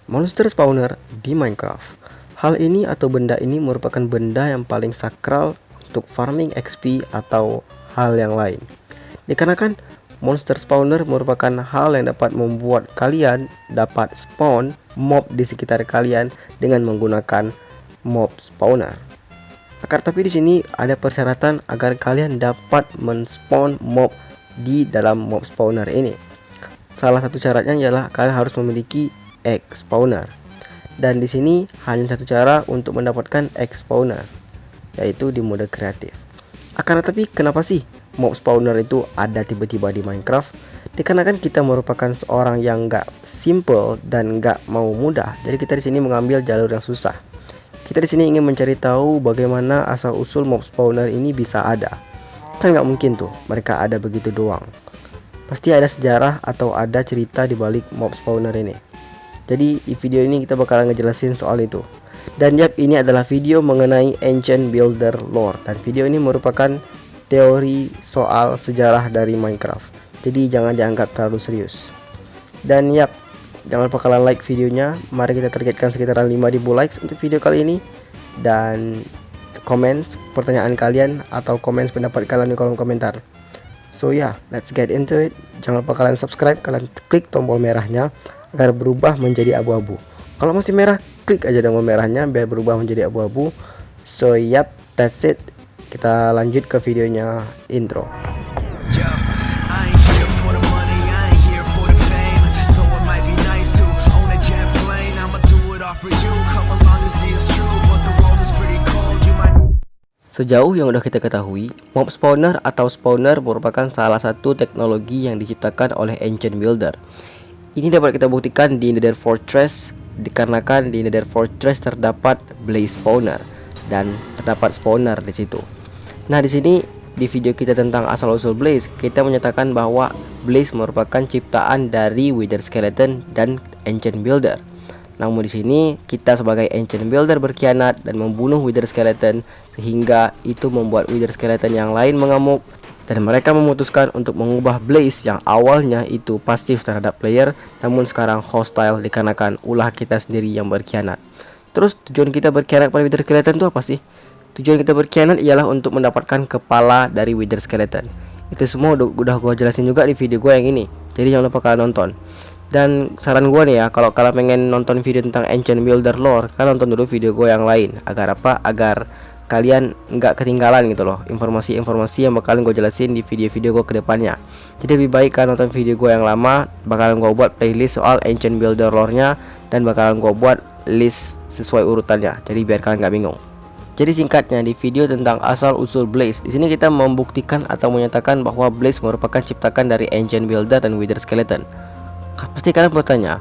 Monster spawner di Minecraft. Hal ini atau benda ini merupakan benda yang paling sakral untuk farming XP atau hal yang lain. Dikarenakan monster spawner merupakan hal yang dapat membuat kalian dapat spawn mob di sekitar kalian dengan menggunakan mob spawner. Tapi di sini ada persyaratan agar kalian dapat men-spawn mob di dalam mob spawner ini. Salah satu syaratnya ialah kalian harus memiliki egg spawner. Dan di sini hanya satu cara untuk mendapatkan egg spawner, yaitu di mode kreatif. Tapi kenapa sih mob spawner itu ada tiba-tiba di Minecraft? Dikarenakan kita merupakan seorang yang nggak simple dan nggak mau mudah, jadi kita di sini mengambil jalur yang susah. Kita di sini ingin mencari tahu bagaimana asal usul mob spawner ini bisa ada. Kan nggak mungkin tuh mereka ada begitu doang. Pasti ada sejarah atau ada cerita di balik mob spawner ini. Jadi di video ini kita bakalan ngejelasin soal itu. Dan ini adalah video mengenai Ancient Builder Lore. Dan video ini merupakan teori soal sejarah dari Minecraft. Jadi jangan dianggap terlalu serius. Dan jangan lupa kalian like videonya. Mari kita targetkan sekitaran 5.000 likes untuk video kali ini. Dan komen pertanyaan kalian atau komen pendapat kalian di kolom komentar. So let's get into it. Jangan lupa kalian subscribe, kalian klik tombol merahnya agar berubah menjadi abu-abu. Kalau masih merah, klik aja tombol merahnya biar berubah menjadi abu-abu. So that's it. Kita lanjut ke videonya intro. Sejauh yang udah kita ketahui, mob spawner atau spawner merupakan salah satu teknologi yang diciptakan oleh Ancient Builder. Ini dapat kita buktikan di Nether Fortress, dikarenakan di Nether Fortress terdapat blaze spawner dan terdapat spawner di situ. Nah, di sini di video kita tentang asal-usul blaze, kita menyatakan bahwa blaze merupakan ciptaan dari Wither Skeleton dan Ancient Builder. Namun di sini kita sebagai Ancient Builder berkhianat dan membunuh Wither Skeleton, sehingga itu membuat Wither Skeleton yang lain mengamuk dan mereka memutuskan untuk mengubah blaze yang awalnya itu pasif terhadap player, namun sekarang hostile dikarenakan ulah kita sendiri yang berkhianat. Terus tujuan kita berkhianat pada Wither Skeleton itu apa sih? Tujuan kita berkhianat ialah untuk mendapatkan kepala dari Wither Skeleton. Itu semua udah gue jelasin juga di video gue yang ini, jadi jangan lupa kalian nonton. Dan saran gue nih ya, kalau kalian pengen nonton video tentang Ancient Builder Lore, kalian nonton dulu video gue yang lain. Agar apa? Agar kalian nggak ketinggalan gitu loh informasi-informasi yang bakalan gue jelasin di video-video gue kedepannya. Jadi lebih baik kalian nonton video gue yang lama. Bakalan gue buat playlist soal Ancient Builder Lore-nya, dan bakalan gue buat list sesuai urutannya. Jadi biar kalian nggak bingung. Jadi singkatnya, di video tentang asal usul blaze, di sini kita membuktikan atau menyatakan bahwa blaze merupakan ciptakan dari Ancient Builder dan Wither Skeleton. Pasti kalian bertanya,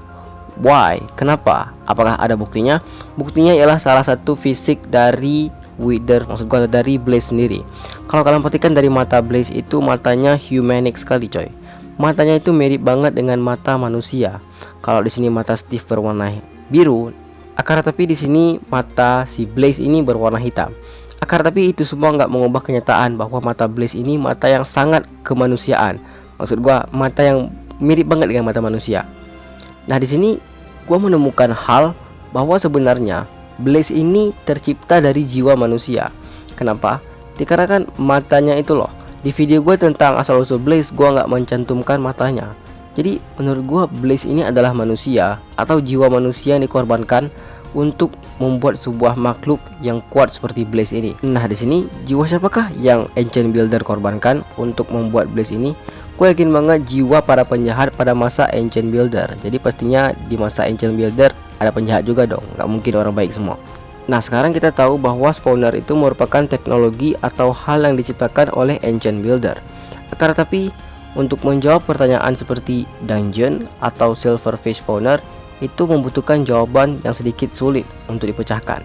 why? Kenapa? Apakah ada buktinya? Buktinya ialah salah satu fisik dari Wither, maksud gua dari blaze sendiri. Kalau kalian perhatikan dari mata blaze itu, matanya humanic sekali coy. Matanya itu mirip banget dengan mata manusia. Kalau di sini mata Steve berwarna biru, tapi di sini mata si blaze ini berwarna hitam. Tapi itu semua nggak mengubah kenyataan bahwa mata blaze ini mata yang sangat kemanusiaan. Maksud gua mata yang mirip banget dengan mata manusia. Nah, di sini gua menemukan hal bahwa sebenarnya blaze ini tercipta dari jiwa manusia. Kenapa? Dikarenakan matanya itu loh. Di video gue tentang asal usul blaze, gua nggak mencantumkan matanya. Jadi menurut gua blaze ini adalah manusia atau jiwa manusia yang dikorbankan untuk membuat sebuah makhluk yang kuat seperti blaze ini. Nah, di sini jiwa siapakah yang Ancient Builder korbankan untuk membuat blaze ini? Gue yakin banget jiwa para penjahat pada masa Ancient Builder. Jadi pastinya di masa Ancient Builder ada penjahat juga dong, nggak mungkin orang baik semua. Nah, sekarang kita tahu bahwa spawner itu merupakan teknologi atau hal yang diciptakan oleh Ancient Builder. Tapi untuk menjawab pertanyaan seperti dungeon atau silverfish spawner, itu membutuhkan jawaban yang sedikit sulit untuk dipecahkan.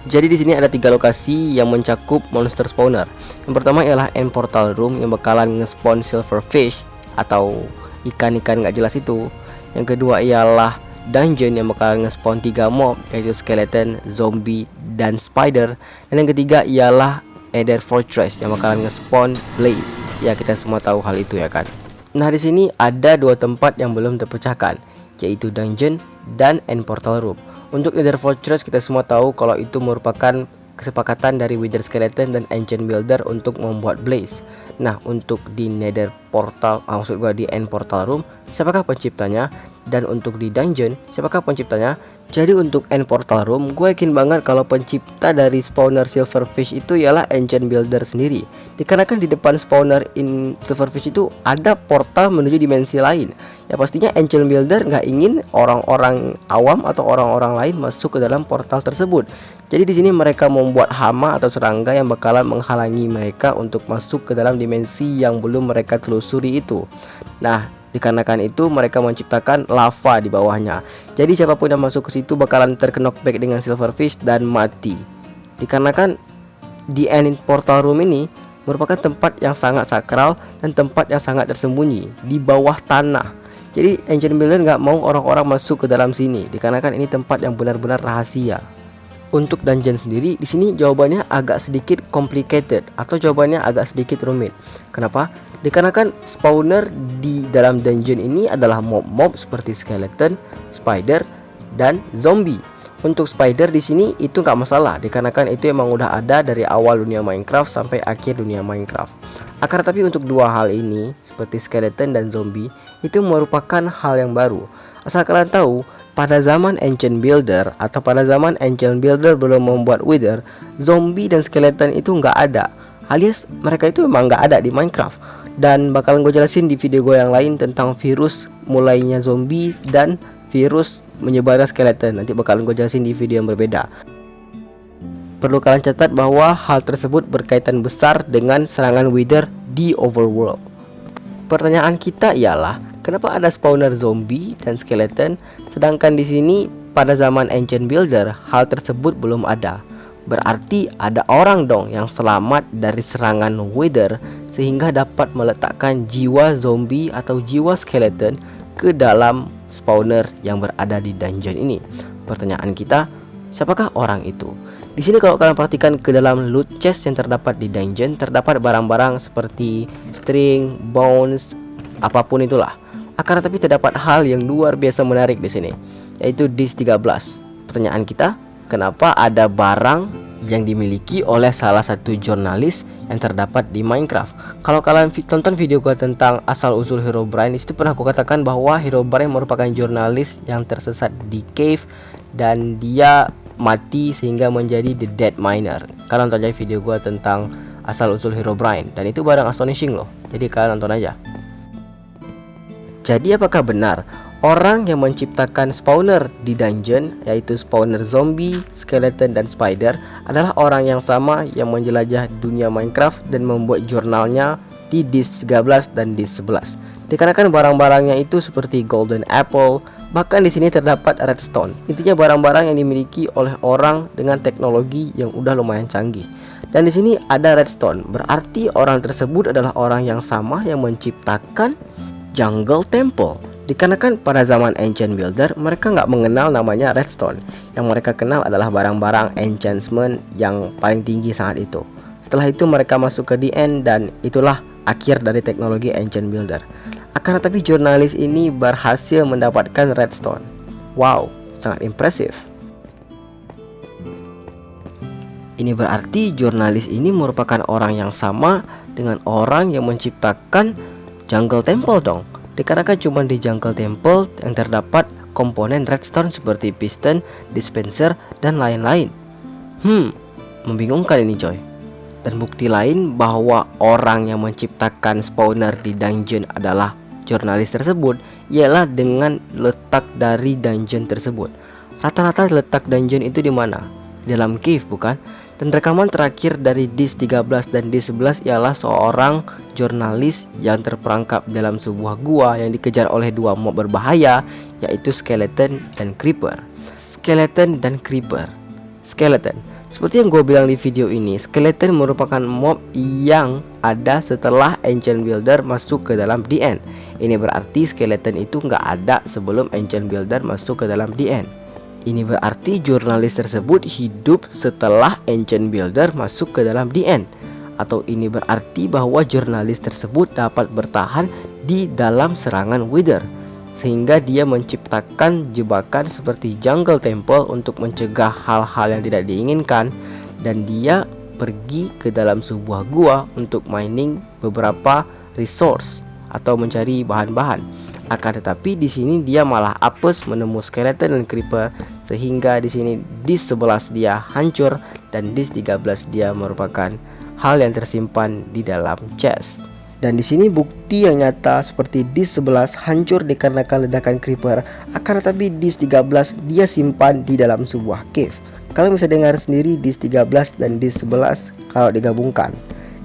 Jadi di sini ada 3 lokasi yang mencakup monster spawner. Yang pertama ialah end portal room yang bakalan nge-spawn silverfish atau ikan-ikan nggak jelas itu. Yang kedua ialah dungeon yang bakalan nge-spawn 3 mob, yaitu skeleton, zombie, dan spider. Dan yang ketiga ialah Nether Fortress yang bakalan nge-spawn blaze. Ya, kita semua tahu hal itu ya kan. Nah, di sini ada 2 tempat yang belum terpecahkan, yaitu dungeon dan end portal room. Untuk Nether Fortress kita semua tahu kalau itu merupakan kesepakatan dari Wither Skeleton dan Ancient Builder untuk membuat blaze. Nah, untuk di Nether Portal, maksud gua di End Portal Room, siapakah penciptanya? Dan untuk di Dungeon, siapakah penciptanya? Jadi untuk End Portal Room, gue yakin banget kalau pencipta dari spawner Silverfish itu ialah Ancient Builder sendiri. Dikarenakan di depan spawner in Silverfish itu ada portal menuju dimensi lain. Ya pastinya Ancient Builder nggak ingin orang-orang awam atau orang-orang lain masuk ke dalam portal tersebut. Jadi di sini mereka membuat hama atau serangga yang bakalan menghalangi mereka untuk masuk ke dalam dimensi yang belum mereka telusuri itu. Nah, dikarenakan itu mereka menciptakan lava di bawahnya. Jadi siapapun yang masuk ke situ bakalan terknockback dengan Silverfish dan mati. Dikarenakan di End Portal Room ini merupakan tempat yang sangat sakral dan tempat yang sangat tersembunyi di bawah tanah. Jadi Ancient Builder nggak mau orang-orang masuk ke dalam sini, dikarenakan ini tempat yang benar-benar rahasia. Untuk dungeon sendiri, di sini jawabannya agak sedikit complicated atau jawabannya agak sedikit rumit. Kenapa? Dikarenakan spawner di dalam dungeon ini adalah mob-mob seperti skeleton, spider, dan zombie. Untuk spider di sini itu nggak masalah, dikarenakan itu emang udah ada dari awal dunia Minecraft sampai akhir dunia Minecraft. Akan tetapi untuk dua hal ini seperti skeleton dan zombie itu merupakan hal yang baru. Asal kalian tahu, pada zaman Ancient Builder atau pada zaman Ancient Builder belum membuat Wither, zombie dan skeleton itu nggak ada, alias mereka itu memang nggak ada di Minecraft. Dan bakalan gue jelasin di video gue yang lain tentang virus mulainya zombie dan virus menyebarnya skeleton. Nanti bakalan gue jelasin di video yang berbeda. Perlu kalian catat bahwa hal tersebut berkaitan besar dengan serangan Wither di overworld. Pertanyaan kita ialah, kenapa ada spawner zombie dan skeleton, sedangkan di sini pada zaman Ancient Builder hal tersebut belum ada? Berarti ada orang dong yang selamat dari serangan Wither sehingga dapat meletakkan jiwa zombie atau jiwa skeleton ke dalam spawner yang berada di dungeon ini. Pertanyaan kita, siapakah orang itu? Di sini kalau kalian perhatikan ke dalam loot chest yang terdapat di dungeon, terdapat barang-barang seperti string, bones, apapun itulah. Akan tetapi terdapat hal yang luar biasa menarik di sini, yaitu disk 13. Pertanyaan kita, kenapa ada barang yang dimiliki oleh salah satu jurnalis yang terdapat di Minecraft? Kalau kalian tonton video gue tentang asal-usul Herobrine, itu pernah aku katakan bahwa Herobrine merupakan jurnalis yang tersesat di cave dan dia mati sehingga menjadi The Dead Miner. Kalian tonton aja video gue tentang asal-usul Herobrine dan itu barang astonishing loh. Jadi kalian nonton aja. Jadi apakah benar orang yang menciptakan spawner di dungeon, yaitu spawner zombie, skeleton, dan spider, adalah orang yang sama yang menjelajah dunia Minecraft dan membuat jurnalnya di disk 13 dan disk 11? Dikarenakan barang-barangnya itu seperti golden apple, bahkan di sini terdapat redstone. Intinya barang-barang yang dimiliki oleh orang dengan teknologi yang udah lumayan canggih. Dan di sini ada redstone, berarti orang tersebut adalah orang yang sama yang menciptakan Jungle Temple. Dikarenakan pada zaman Ancient Builder mereka nggak mengenal namanya redstone. Yang mereka kenal adalah barang-barang enchantment yang paling tinggi saat itu. Setelah itu mereka masuk ke the end dan itulah akhir dari teknologi Ancient Builder. Akan tetapi jurnalis ini berhasil mendapatkan redstone. Wow, sangat impresif. Ini berarti jurnalis ini merupakan orang yang sama dengan orang yang menciptakan Jungle Temple dong. Dikarenakan cuma di Jungle Temple yang terdapat komponen redstone seperti piston, dispenser, dan lain-lain. Membingungkan ini coy. Dan bukti lain bahwa orang yang menciptakan spawner di dungeon adalah jurnalis tersebut ialah dengan letak dari dungeon tersebut. Rata-rata letak dungeon itu di mana? Dalam cave bukan? Dan rekaman terakhir dari disk 13 dan disk 11 ialah seorang jurnalis yang terperangkap dalam sebuah gua yang dikejar oleh dua mob berbahaya, yaitu skeleton dan creeper. Skeleton dan creeper. Skeleton, seperti yang gue bilang di video ini, skeleton merupakan mob yang ada setelah Ancient Builder masuk ke dalam the end. Ini berarti skeleton itu nggak ada sebelum Ancient Builder masuk ke dalam the end. Ini berarti jurnalis tersebut hidup setelah Ancient Builder masuk ke dalam the end. Atau ini berarti bahwa jurnalis tersebut dapat bertahan di dalam serangan Wither. sehingga dia menciptakan jebakan seperti Jungle Temple untuk mencegah hal-hal yang tidak diinginkan, dan dia pergi ke dalam sebuah gua untuk mining beberapa resource atau mencari bahan-bahan. Akan tetapi di sini dia malah apes menemu skeleton dan creeper, sehingga di sini disk 11 dia hancur dan disk 13 dia merupakan hal yang tersimpan di dalam chest. Dan di sini bukti yang nyata seperti disk 11 hancur dikarenakan ledakan creeper, akan tetapi disk 13 dia simpan di dalam sebuah cave. Kalian bisa dengar sendiri disk 13 dan disk 11 kalau digabungkan.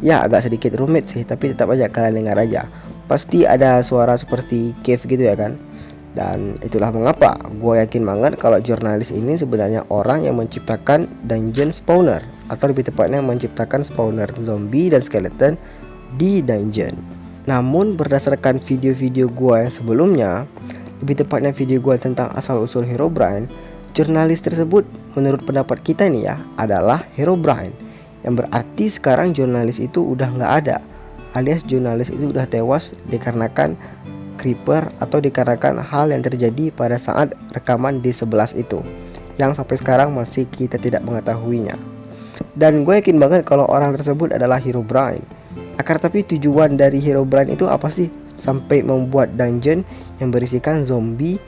Ya agak sedikit rumit sih, tapi tetap aja kalian dengar aja. Pasti ada suara seperti cave gitu ya kan. Dan itulah mengapa gue yakin banget kalau jurnalis ini sebenarnya orang yang menciptakan dungeon spawner, atau lebih tepatnya menciptakan spawner zombie dan skeleton di dungeon. Namun berdasarkan video-video gua yang sebelumnya, lebih tepatnya video gua tentang asal-usul Herobrine, jurnalis tersebut menurut pendapat kita nih ya adalah Herobrine, yang berarti sekarang jurnalis itu udah nggak ada, alias jurnalis itu udah tewas dikarenakan creeper atau dikarenakan hal yang terjadi pada saat rekaman di 11 itu, yang sampai sekarang masih kita tidak mengetahuinya. Dan gue yakin banget kalau orang tersebut adalah Herobrine. Akan tapi tujuan dari Herobrine itu apa sih sampai membuat dungeon yang berisikan zombie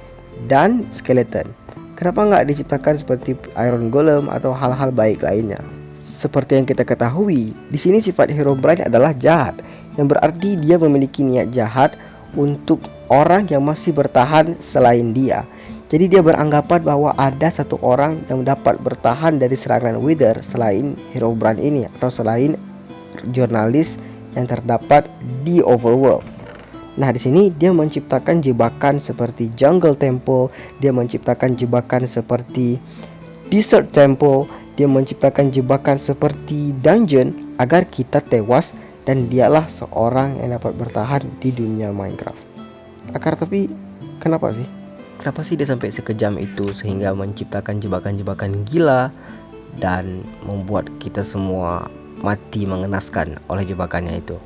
dan skeleton? Kenapa nggak diciptakan seperti Iron Golem atau hal-hal baik lainnya? Seperti yang kita ketahui, di sini sifat Herobrine adalah jahat, yang berarti dia memiliki niat jahat untuk orang yang masih bertahan selain dia. Jadi dia beranggapan bahwa ada satu orang yang dapat bertahan dari serangan Wither selain Herobrine ini, atau selain jurnalis yang terdapat di Overworld. Nah, di sini dia menciptakan jebakan seperti Jungle Temple, dia menciptakan jebakan seperti Desert Temple, dia menciptakan jebakan seperti dungeon agar kita tewas, dan dialah seorang yang dapat bertahan di dunia Minecraft. Akar tapi kenapa sih? Kenapa sih dia sampai sekejam itu sehingga menciptakan jebakan-jebakan gila dan membuat kita semua mati mengenaskan oleh jebakannya itu?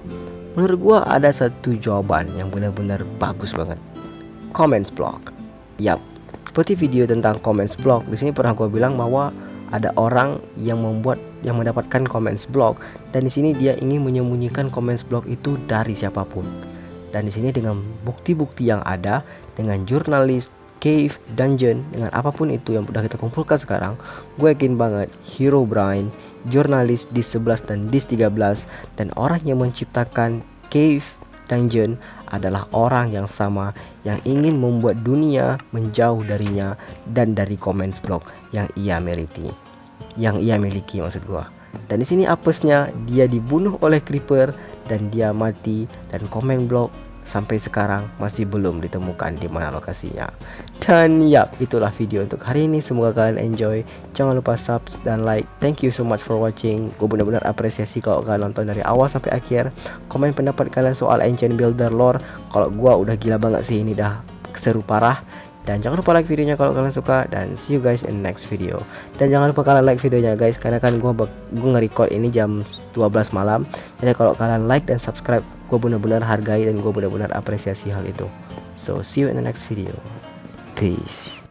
Menurut gua ada satu jawaban yang benar-benar bagus banget. Comments block. Yap, seperti video tentang comments block, di sini pernah gua bilang bahwa ada orang yang mendapatkan comments block, dan di sini dia ingin menyembunyikan comments block itu dari siapapun. Dan di sini dengan bukti-bukti yang ada, dengan jurnalis, cave, dungeon, dengan apapun itu yang sudah kita kumpulkan sekarang, gue yakin banget Herobrine, jurnalis di 11 dan dis 13, dan orang yang menciptakan cave, dungeon adalah orang yang sama, yang ingin membuat dunia menjauh darinya dan dari comments block yang ia miliki, maksud gua. Dan di sini apesnya dia dibunuh oleh creeper dan dia mati, dan comment block sampai sekarang masih belum ditemukan di mana lokasinya. Dan ya, itulah video untuk hari ini. Semoga kalian enjoy. Jangan lupa subs dan like. Thank you so much for watching. Gue benar-benar apresiasi kalau kalian nonton dari awal sampai akhir. Komen pendapat kalian soal Ancient Builder lore. Kalau gue udah gila banget sih, ini dah seru parah. Dan jangan lupa like videonya kalau kalian suka, dan see you guys in next video. Dan jangan lupa kalian like videonya guys, karena kan gue nge-record ini jam 12 malam. Jadi kalau kalian like dan subscribe, gue benar-benar hargai dan gue benar-benar apresiasi hal itu. So see you in the next video. Peace.